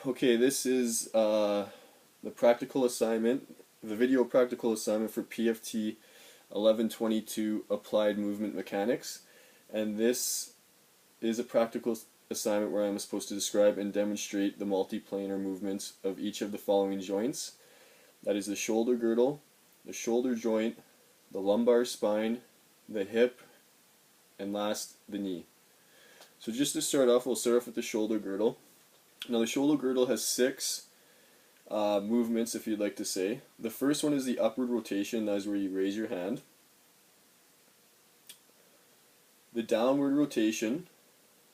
Okay, this is the practical assignment, the video practical assignment for PFT1122 Applied Movement Mechanics, and this is a practical assignment where I'm supposed to describe and demonstrate the multiplanar movements of each of the following joints. That is the shoulder girdle, the shoulder joint, the lumbar spine, the hip, and last, the knee. So just to start off, we'll start off with the shoulder girdle. Now the shoulder girdle has 6 movements, if you'd like to say. The first one is the upward rotation, that is where you raise your hand. The downward rotation,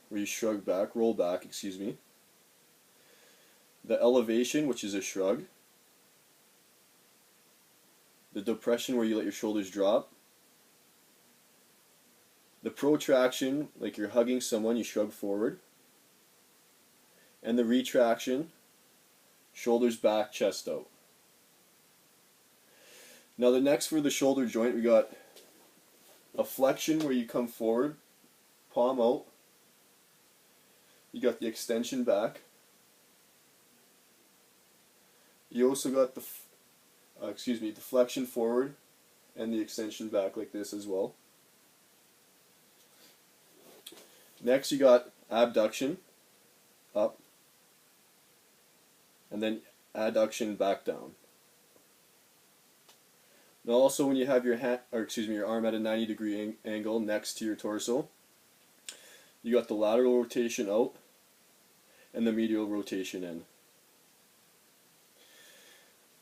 where you shrug back, roll back, excuse me. The elevation, which is a shrug. The depression, where you let your shoulders drop. The protraction, like you're hugging someone, you shrug forward. And the retraction, shoulders back, chest out. Now the next for the shoulder joint, we got a flexion where you come forward, palm out. You got the extension back. You also got the the flexion forward and the extension back like this as well. Next you got abduction, up, and then adduction back down. Now also when you have your your arm at a 90-degree angle next to your torso, you got the lateral rotation out and the medial rotation in.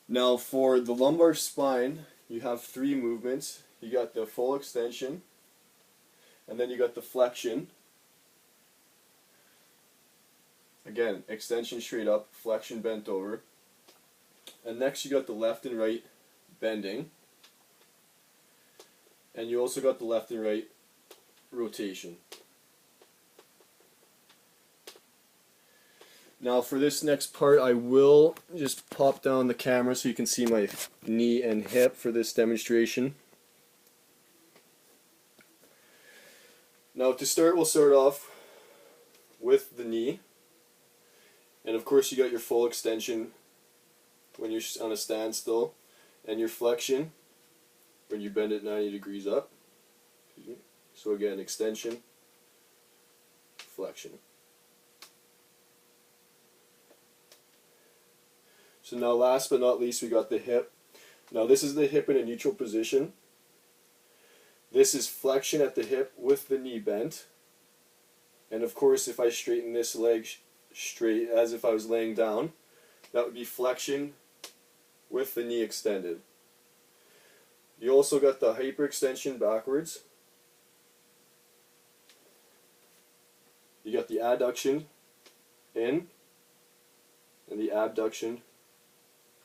Now for the lumbar spine, you have 3 movements. You got the full extension, and then you got the flexion. Again, extension straight up, flexion bent over. And next you got the left and right bending. And you also got the left and right rotation. Now for this next part, I will just pop down the camera so you can see my knee and hip for this demonstration. Now to start, we'll start off with the knee. And of course you got your full extension when you're on a standstill, and your flexion when you bend it 90 degrees up. So again, extension, flexion. So now last but not least, we got the hip. Now this is the hip in a neutral position. This is flexion at the hip with the knee bent. And of course if I straighten this leg straight as if I was laying down, that would be flexion with the knee extended. You also got the hyperextension backwards. You got the adduction in and the abduction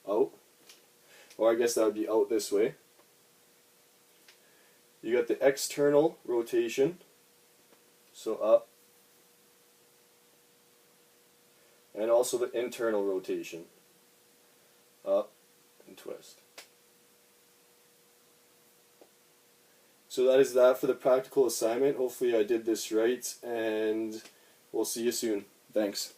out, or I guess that would be out this way. You got the external rotation, so up, and also the internal rotation, up and twist. So that is that for the practical assignment. Hopefully I did this right, and we'll see you soon. Thanks.